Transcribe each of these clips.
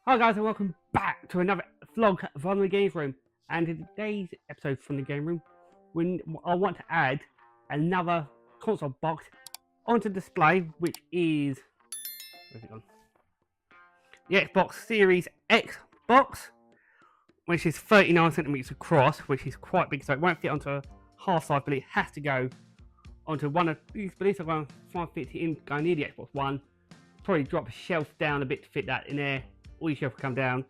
Hi guys and welcome back to another vlog from the game room. And in today's episode from the game room, I want to add another console box onto display, which is where's it gone? The Xbox Series X box, which is 39 centimeters across, which is quite big, so it won't fit onto a half size, but it has to go onto one of these beliefs. I'm going to try and fit it in going near the Xbox One. Probably drop a shelf down a bit to fit that in there. All your shelf will come down.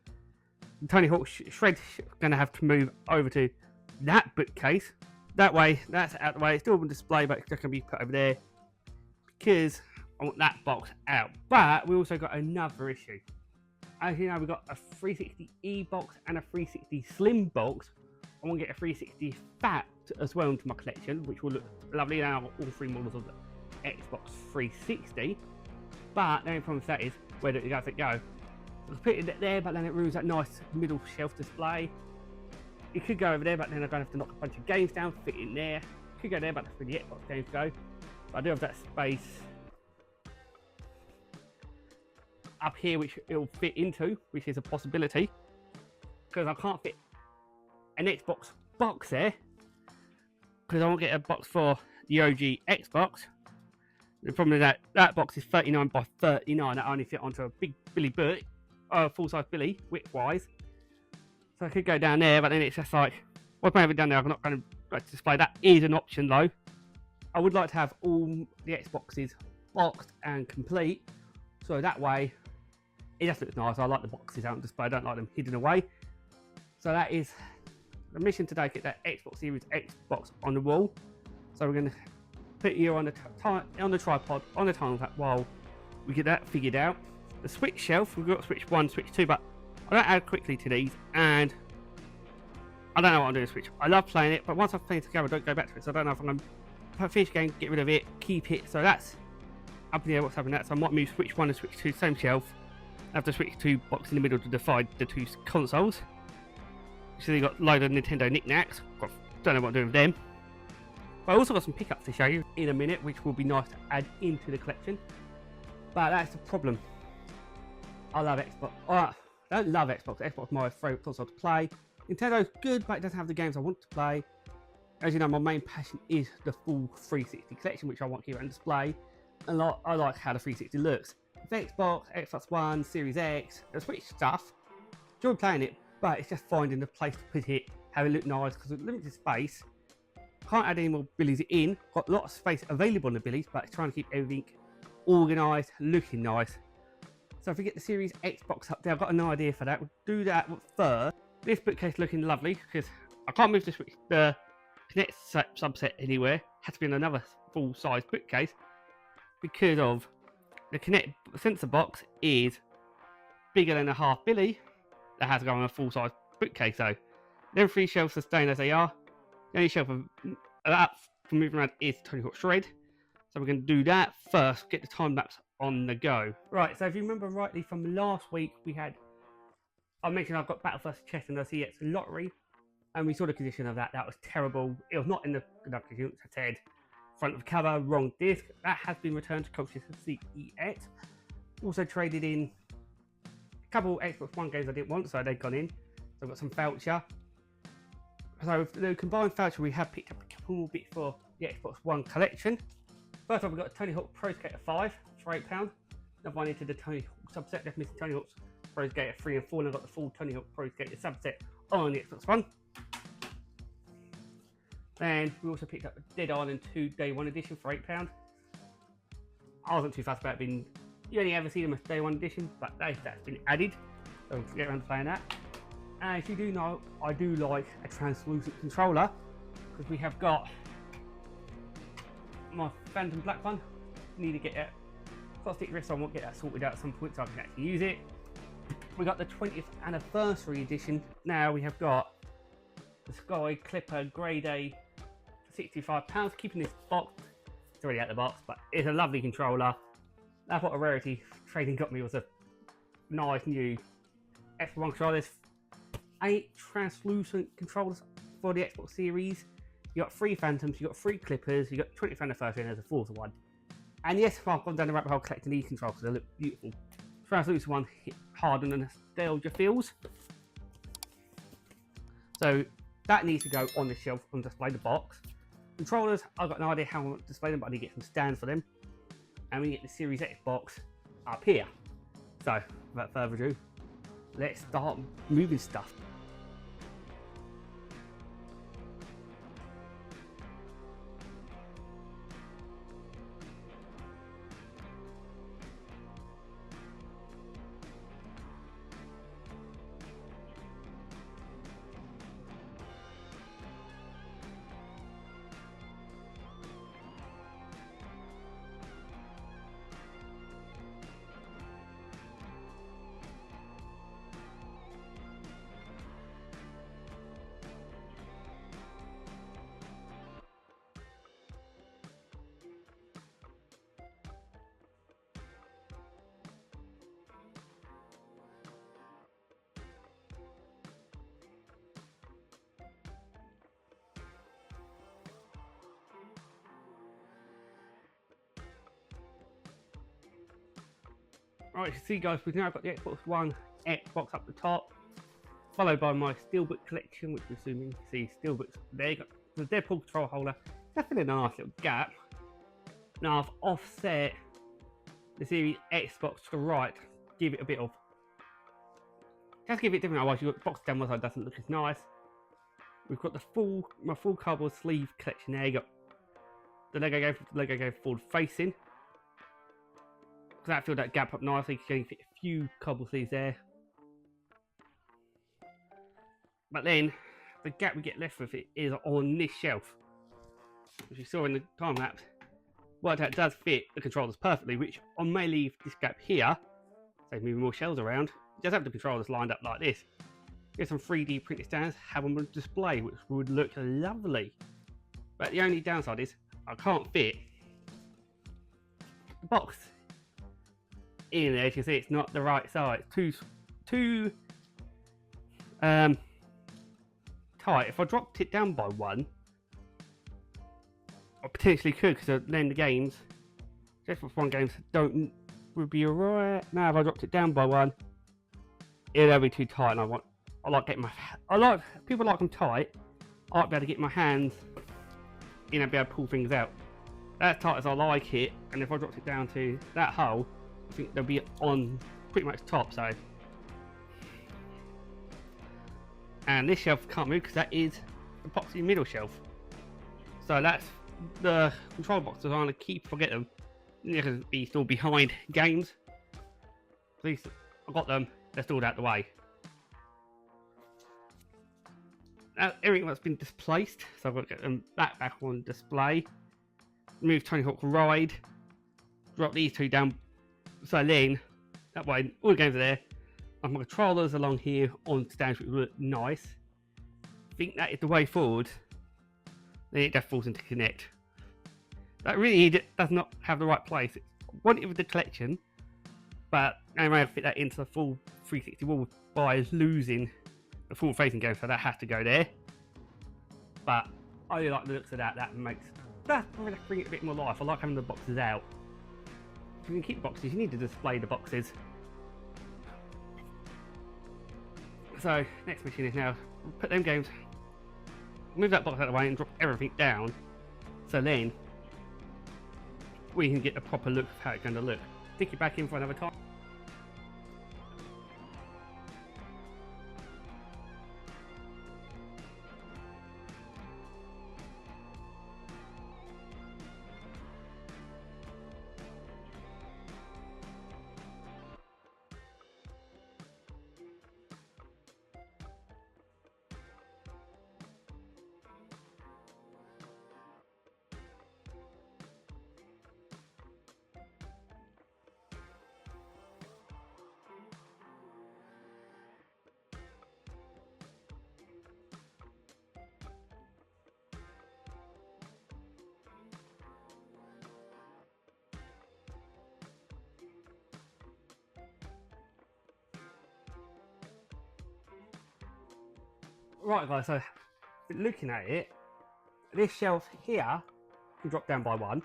The Tony Hawk shred's going to have to move over to that bookcase. That way, that's out the way. It's still on display, but it's just going to be put over there because I want that box out. But we also got another issue. As you know, we've got a 360E box and a 360 Slim box. I want to get a 360 Fat as well into my collection, which will look lovely. Now I've got all three models of the Xbox 360. But the only problem with that is, where does it go? I'll put it there, but then it ruins that nice middle shelf display. It could go over there, but then I'm going to have to knock a bunch of games down, fit in there. It could go there, but that's where the Xbox games go. But I do have that space up here, which it'll fit into, which is a possibility. Because I can't fit an Xbox box there. Because I won't get a box for the OG Xbox. The problem is that that box is 39 by 39. That only fit onto a big Billy Burt. Full-size Billy, width-wise. So I could go down there, but then it's just like, what's I have it down there? I'm not going to display. That is an option, though. I would like to have all the Xboxes boxed and complete, so that way it just looks nice. I like the boxes out on display. I don't like them hidden away. So that is the mission today: get that Xbox Series X box on the wall. So we're going to put it here on the tripod on the time while we get that figured out. The Switch shelf, we've got Switch 1, Switch 2, but I don't add quickly to these, and I don't know what I'm doing with Switch. I love playing it, but once I've played it together, I don't go back to it, so I don't know if I'm going to finish the game, get rid of it, keep it. So that's up in the air what's happening. So I might move Switch 1 and Switch 2 same shelf, have the Switch 2 box in the middle to divide the two consoles. So you've got a load of Nintendo knickknacks. Don't know what I'm doing with them. But I also got some pickups to show you in a minute, which will be nice to add into the collection. But that's the problem. I love Xbox. I don't love Xbox. Xbox is my favourite console to play. Nintendo's good, but it doesn't have the games I want to play. As you know, my main passion is the full 360 collection, which I want to keep on display. And I like how the 360 looks. With Xbox, Xbox One, Series X, the Switch stuff, enjoy playing it, but it's just finding the place to put it, have it look nice, because with limited space, can't add any more billies in. Got a lot of space available on the billies, but it's trying to keep everything organised, looking nice. So if we get the Series X box up there, I've got an idea for that. We'll do that first. This bookcase looking lovely because I can't move the Kinect subset anywhere. Has to be in another full-size bookcase because of the Kinect sensor box is bigger than a half billy. That has to go on a full-size bookcase. So them three shelves are staying as they are. The only shelf up for moving around is Tony Hawk Shred. So we're going to do that first. Get the time lapse on the go. Right, so if you remember rightly from last week, I mentioned I've got Battle vs Chess and the CX lottery, and we saw the condition of that. That was terrible. It was not in the good condition. I said front of cover, wrong disc. That has been returned to Coaches CEX. Also traded in a couple Xbox One games I didn't want, so they've gone in. So I've got some voucher. So with the combined voucher, we have picked up a couple more bits for the Xbox One collection. First off, we've got Tony Hawk Pro Skater 5 for £8. Another one into the Tony Hawk subset. Left missing Tony Hawk's Pro Skater 3 and 4, and I've got the full Tony Hawk Pro Skater subset on the Xbox One. Then we also picked up the Dead Island 2 Day 1 edition for £8. I wasn't too fussed about it being, you only ever see them as Day 1 edition, but that's been added, so we'll get around to playing that. And if you do know, I do like a translucent controller, because we have got my Phantom Black one. Need to get it. Got a stick wrist, so I won't get that sorted out at some point so I can actually use it. We got the 20th anniversary edition. Now we have got the Sky Clipper Grey Day for £65. Keeping this box. It's already out of the box, but it's a lovely controller. That's what a rarity trading got me, was a nice new Xbox One controller. There's 8 translucent controllers for the Xbox Series. You got 3 Phantoms, you got 3 Clippers, you got 20th anniversary, and there's a 4th one. And yes, I've gone down the rabbit hole collecting these controls because they look beautiful. translucent one hit harder than nostalgia feels. So that needs to go on the shelf on display, the box. Controllers, I've got no idea how to display them, but I need to get some stands for them. And we get the Series X box up here. So without further ado, let's start moving stuff. Right, you see guys, we've now got the Xbox One X box up the top, followed by my Steelbook collection, which we're assuming you see Steelbooks there. You got the Deadpool control holder, definitely a nice little gap. Now I've offset the Series X box to the right, give it a bit of, just give it different, otherwise you've got the box down one side, doesn't look as nice. We've got the my full cardboard sleeve collection there. You got the Lego go forward facing. That filled that gap up nicely, you can fit a few cobble sleeves there. But then, the gap we get left with it is on this shelf. As you saw in the time lapse, worked out does fit the controllers perfectly, which I may leave this gap here, so moving more shelves around. Just have the controllers lined up like this. Get some 3D printed stands, have them on display, which would look lovely. But the only downside is, I can't fit the box in there. As you can see, it's not the right size. Too tight. If I dropped it down by one, I potentially could, because then the games, just for one games, would be alright. Now if I dropped it down by one, it'll be too tight, and I like people like them tight. I like to be able to get my hands in and be able to pull things out. As tight as I like it, and if I dropped it down to that hole, I think they'll be on pretty much top. So, and this shelf can't move because that is the epoxy middle shelf. So that's the control box design to keep forget them. They can be still behind games. At least I got them. They're stored out the way. Now everything that's been displaced, so I've got to get them back on display. Move Tony Hawk Ride. Drop these two down. So then, that way, all the games are there. And my controllers along here on stands, which look nice. I think that is the way forward. Then it just falls into Connect. That really does not have the right place. I want it with the collection, but I may have to fit that into the full 360 wall by losing the full facing game, so that has to go there. But I really like the looks of that. That really bring it a bit more life. I like having the boxes out. If you can keep boxes, you need to display the boxes. So next mission is now put them games, move that box out of the way and drop everything down, so then we can get a proper look of how it's going to look. Stick it back in for another time. Right guys, so looking at it, this shelf here can drop down by one,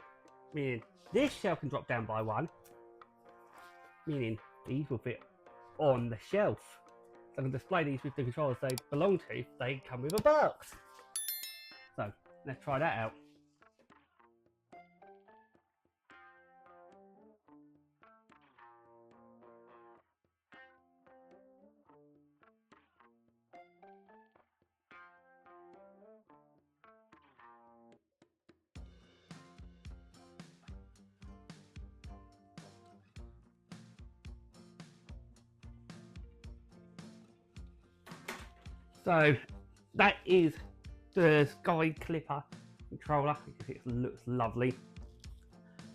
meaning this shelf can drop down by one, meaning these will fit on the shelf. So I can display these with the controllers they belong to. They come with a box. So let's try that out. So that is the Sky Clipper controller. It looks lovely.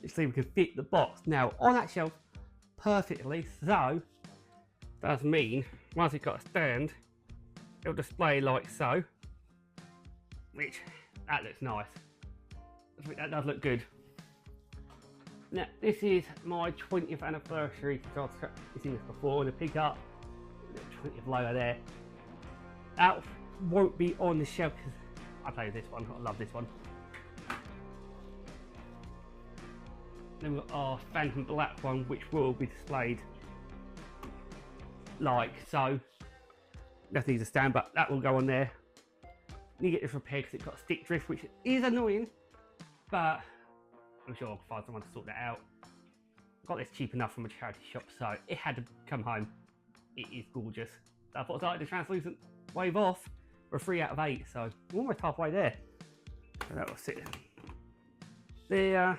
You see we can fit the box now on that shelf perfectly. So does mean once it's got a stand, it'll display like so, which that looks nice. I think that does look good. Now this is my 20th anniversary controller. You've seen this before in the pickup. 20th logo there. That won't be on the shelf because I play this one. I love this one. Then we've got our Phantom Black one, which will be displayed like so. That needs a stand, but that will go on there. You get this repaired because it's got stick drift, which is annoying, but I'm sure I'll find someone to sort that out. I got this cheap enough from a charity shop, so it had to come home. It is gorgeous. So I thought I started the translucent wave off for 3 out of 8, so we're almost halfway there. So that will sit there.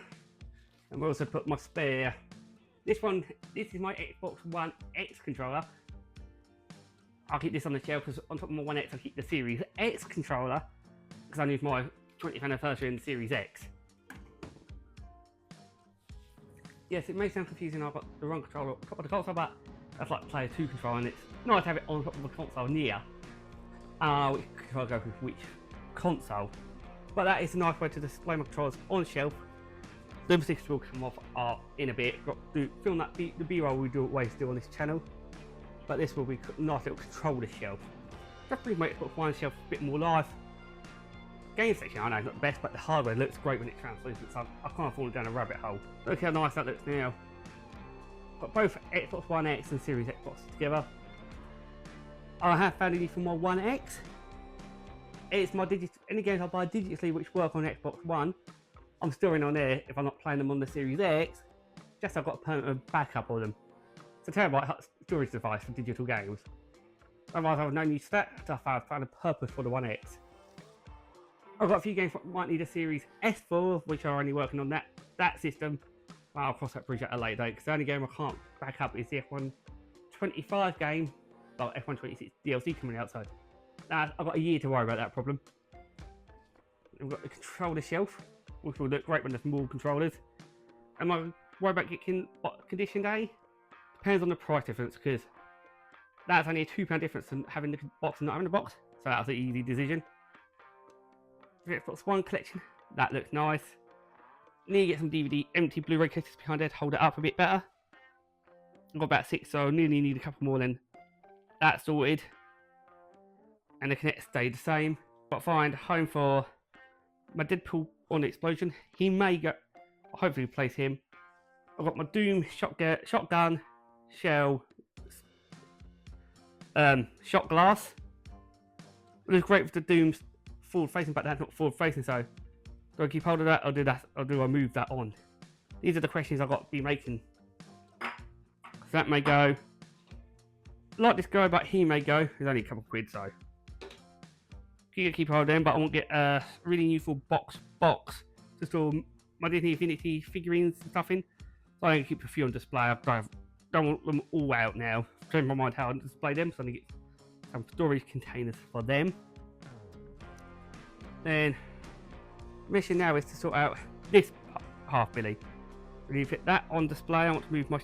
And we'll also put my spare. This is my Xbox One X controller. I'll keep this on the shelf because on top of my One X, I'll keep the Series X controller because I need my 20th anniversary in the Series X. Yes, it may sound confusing. I've got the wrong controller on top of the console, but that's like Player 2 controller, and it's nice to have it on top of the console near. Which controller goes with which console. But that is a nice way to display my controllers on the shelf. The sticks will come off in a bit. Got to film that the B-roll we do always do on this channel. But this will be a nice little controller shelf. Just brings my Xbox One shelf a bit more life. Game section, I know, not the best, but the hardware looks great when it's translucent, so I can't fall down a rabbit hole. Look how nice that looks now. Got both Xbox One X and Series Xbox together. I have found it for my One X. It's my any games I buy digitally which work on Xbox One, I'm storing on there if I'm not playing them on the Series X. Just so I've got a permanent backup of them. It's a terabyte storage device for digital games. Otherwise I have no use for that, so I found a purpose for the One X. I've got a few games that might need a Series S for, which are only working on that system. Well, I'll cross that bridge at a later date, because the only game I can't back up is the F125 game. Well, F126 DLC coming out, so I've got a year to worry about that problem. We've got the controller shelf, which will look great when there's more controllers. Am I worried about getting condition day? Depends on the price difference, because that's only a £2 difference from having the box and not having the box. So that's an easy decision. Xbox One collection, that looks nice. Need to get some DVD empty Blu-ray cases behind there to hold it up a bit better. I've got about 6, so I nearly need a couple more then. That's sorted. And the Kinect stayed the same. But find home for my Deadpool on the explosion. He may go, I'll hopefully replace him. I've got my Doom shotgun, shell, shot glass. It looks great with the Doom's forward facing, but that's not forward facing, so do I keep hold of that or do I move that on? These are the questions I've got to be making. So that may go like this guy, but he may go. There's only a couple of quid, so keep hold of them. But I want to get a really useful box to store my Disney Infinity figurines and stuff in. So I'm going to keep a few on display. I don't want them all out now. Change my mind how to display them, so I'm going to get some storage containers for them. Then mission now is to sort out this half billy. Really fit that on display. I want to move my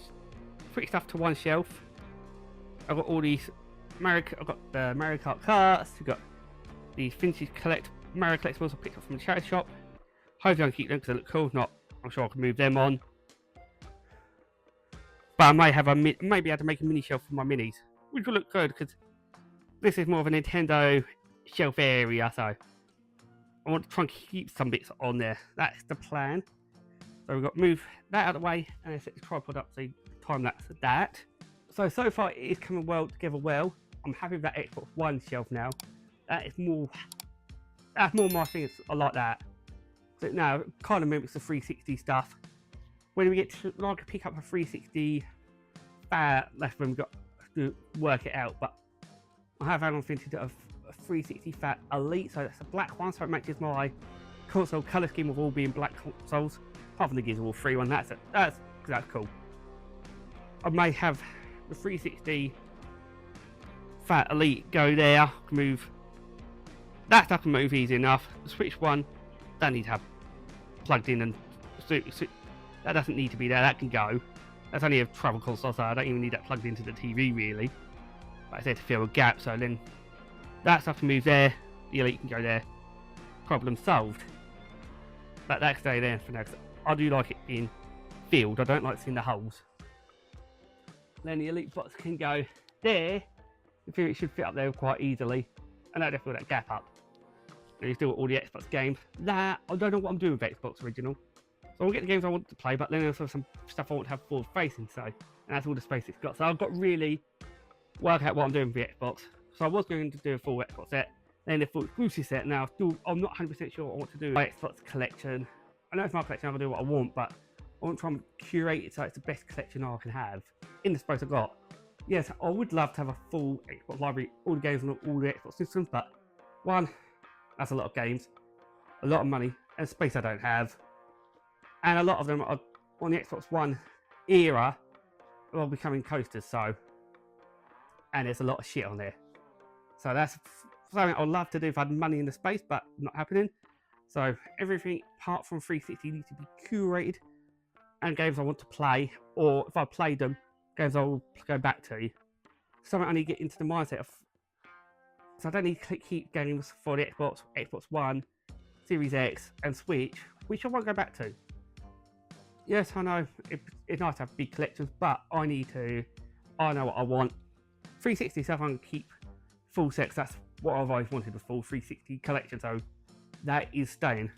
quick stuff to one shelf. I've got all these I've got the Mario Kart carts. I've got these vintage Mario collectibles I picked up from the charity shop. Hopefully I can keep them because they look cool. If not, I'm sure I can move them on. But I may have maybe I have to make a mini shelf for my minis, which will look good because this is more of a Nintendo shelf area. So I want to try and keep some bits on there. That's the plan. So we've got to move that out of the way and set the tripod up so you time lapse that. So far it is coming well together well. I'm happy with that Xbox One shelf now. That's more my thing. I like that. So now it kind of mimics the 360 stuff. When we get to like pick up a 360 fat, that's when we've got to work it out. But I have had on vintage of a 360 fat Elite, so that's a black one, so it matches my console colour scheme of all being black consoles. Apart from the Gears of War 3 one, that's cool. I may have the 360 fat Elite go there, move. That stuff can move easy enough. The Switch one, don't need to have plugged in and that doesn't need to be there, that can go. That's only a travel console, so I don't even need that plugged into the TV really. But I said to fill a gap, so then that stuff can move there, the Elite can go there. Problem solved. But that can stay there for now. I do like it being filled, I don't like seeing the holes. Then the Elite box can go there. In theory it should fit up there quite easily. And that'll fill that gap up. And you still got all the Xbox games. I don't know what I'm doing with Xbox Original. So I'll get the games I want to play, but then there's also some stuff I want to have forward facing, so. And that's all the space it's got. So I've got to really work out what I'm doing with the Xbox. So I was going to do a full Xbox set, then a full exclusive set. Now I'm not 100% sure what I want to do with my Xbox collection. I know it's my collection, I can do what I want, but I want to try and curate it so it's the best collection I can have in the space I've got. Yes, I would love to have a full Xbox library, all the games on all the Xbox systems, but one, that's a lot of games, a lot of money, and space I don't have. And a lot of them are on the Xbox One era, are becoming coasters, so. And there's a lot of shit on there. So that's something I'd love to do if I had money in the space, but not happening. So everything apart from 360 needs to be curated, and games I want to play, or if I played them, games I'll go back to. Something I need to get into the mindset of. So I don't need to keep games for the Xbox One, Series X, and Switch, which I won't go back to. Yes, I know it's nice to have big collections, but I know what I want. 360 stuff I can keep full sets. That's what I've always wanted, a full 360 collection, so that is staying.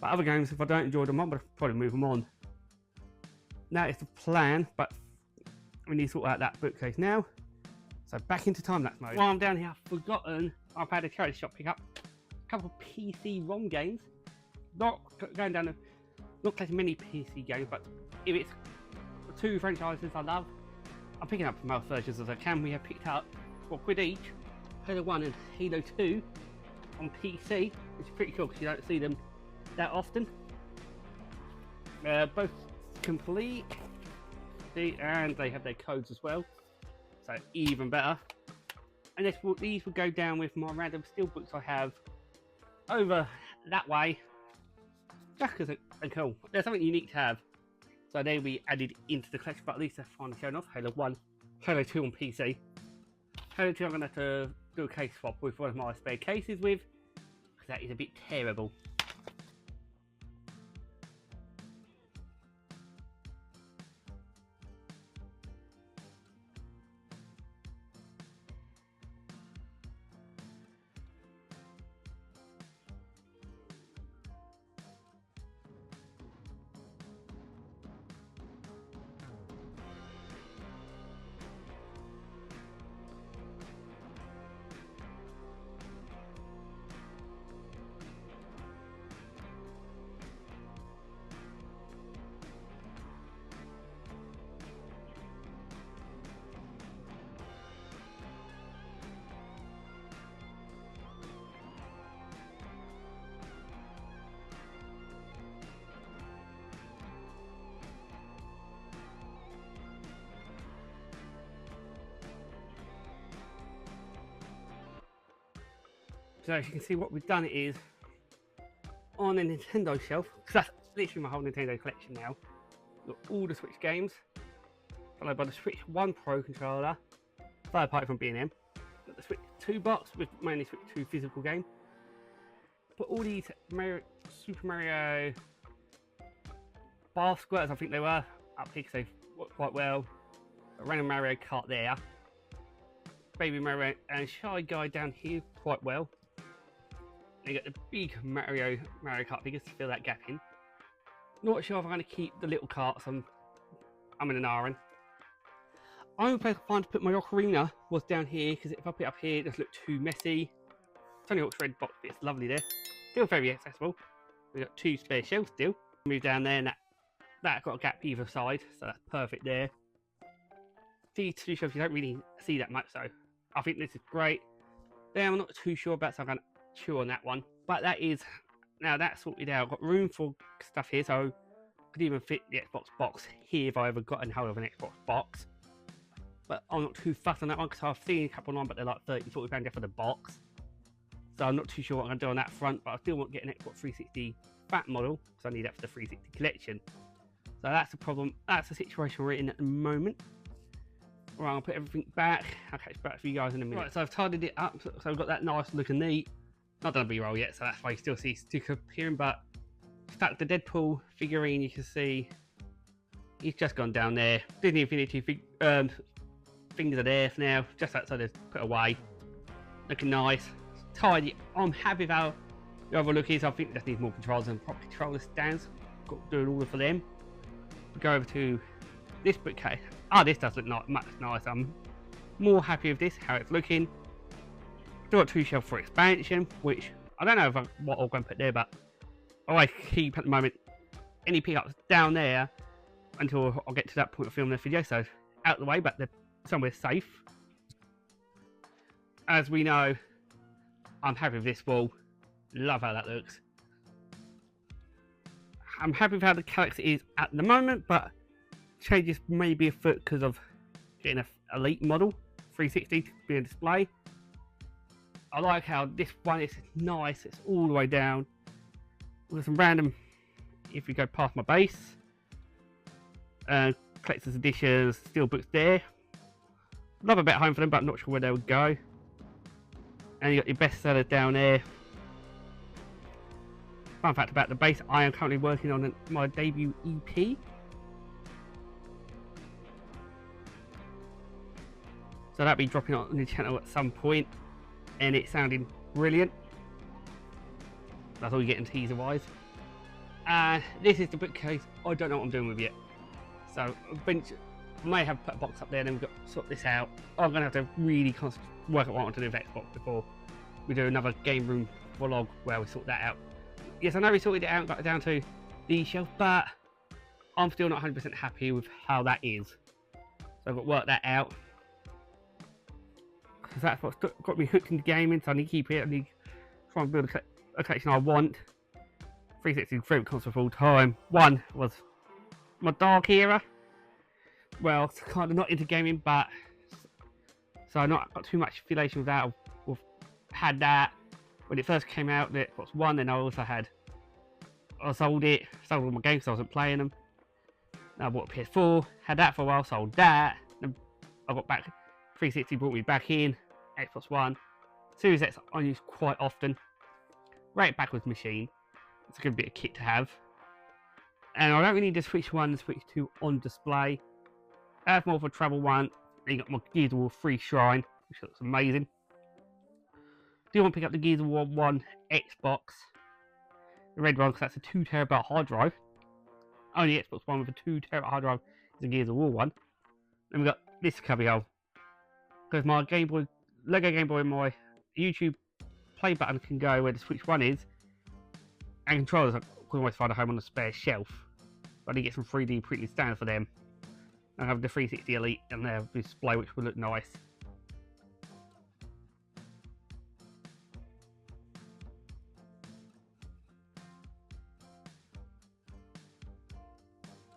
But other games, if I don't enjoy them, I'm going to probably move them on. That is the plan, but we need to sort out that bookcase now. So back into time-lapse mode. While I'm down here, I've forgotten I've had a charity shop pick up a couple of PC ROM games. Not going down, not collecting many PC games, but if it's two franchises I love, I'm picking up most versions as I can. We have picked up for £1 each, Halo 1 and Halo 2 on PC, which is pretty cool because you don't see them that often. Both complete, and they have their codes as well, so even better. And these will go down with my random steelbooks I have over that way, just because they're cool. They're something unique to have, so they'll be added into the collection, but at least they're finally shown off. Halo 1, Halo 2 on PC. Halo 2 I'm going to have to do a case swap with one of my spare cases with, because that is a bit terrible. So as you can see, what we've done is on the Nintendo shelf, because that's literally my whole Nintendo collection now. Got all the Switch games, followed by the Switch 1 Pro controller, third party from B&M. Got the Switch 2 box with mainly Switch 2 physical game. Put all these Super Mario bar squirts, I think they were, up here because they've worked quite well. A random Mario Kart there. Baby Mario and Shy Guy down here quite well. You got the big Mario Kart figures to fill that gap in. Not sure if I'm going to keep the little carts. I'm in an iron. only place I find to put my ocarina was down here, because if I put it up here, it just looked too messy. It's only got red box, but it's lovely there. Still very accessible. We've got 2 spare shelves still. Move down there, and that got a gap either side, so that's perfect there. These 2 shelves you don't really see that much, so I think this is great. Then I'm not too sure about, so I'm going to chew on that one. But that is, now that's sorted out. I've got room for stuff here, so I could even fit the Xbox box here if I ever got in hold of an Xbox box. But I'm not too fussed on that one, because I've seen a couple online, but they're like £30–40 for the box. So I'm not too sure what I'm going to do on that front, but I still want to get an Xbox 360 fat model, because I need that for the 360 collection. So that's the problem, that's the situation we're in at the moment. Right, I'll put everything back. I'll catch back for you guys in a minute. Right, so I've tidied it up, so I've got that nice looking neat. Not done a B-roll yet, so that's why you still see sticker appearing, but stuck the Deadpool figurine, you can see he's just gone down there. Disney Infinity things are there for now, just outside to put away. Looking nice, tidy. I'm happy with how the other look is. I think it just needs more controls and proper controller stands. Got to do an order for them. Go over to this bookcase. Oh, this does look much nicer. I'm more happy with this, how it's looking. Still got 2 shelves for expansion, which I don't know what I'm going to put there, but I keep at the moment any pickups down there until I'll get to that point of filming the video. So out of the way, but they're somewhere safe. As we know, I'm happy with this wall. Love how that looks. I'm happy with how the character is at the moment, but changes maybe a foot because of getting an elite model 360 to be on display. I like how this one is nice, it's all the way down with some random, if you go past my base, collector's editions, steelbooks there. Love a bit home for them, but not sure where they would go. And you got your bestsellers down there. Fun fact about the base, I am currently working on my debut EP. So that'll be dropping on the channel at some point, and it's sounding brilliant. That's all you get in teaser wise. And this is the bookcase I don't know what I'm doing with yet. So eventually, I may have put a box up there, and then we've got to sort this out. I'm going to have to really work out what I want to do with Xbox before we do another game room vlog where we sort that out. Yes, I know we sorted it out and got it down to the shelf, but I'm still not 100% happy with how that is. So I've got to work that out. Because that's what's got me hooked into gaming, so I need to keep it. I need to try and build a collection I want. 360 is favorite console of all time. One was my dark era. Well, it's kind of not into gaming, but so I've not got too much affiliation with that. I've had that when it first came out, the Xbox One, and I also had, I sold all my games, so I wasn't playing them. Then I bought a PS4, had that for a while, sold that. Then I got back, 360 brought me back in, Xbox One. Series X I use quite often. Right backwards machine. It's a good bit of kit to have. And I don't really need the Switch 1 and Switch 2 on display. That's more for travel one. Then you got my Gears of War 3 Shrine, which looks amazing. Do you want to pick up the Gears of War 1 Xbox? The red one, because that's a 2TB hard drive. Only Xbox One with a 2TB hard drive is the Gears of War one. Then we got this cubbyhole. Because my Game Boy, Lego Game Boy, and my YouTube play button can go where the Switch 1 is. And controllers, I can always find a home on a spare shelf. But I need to get some 3D printed stands for them. I have the 360 Elite and their display, which will look nice.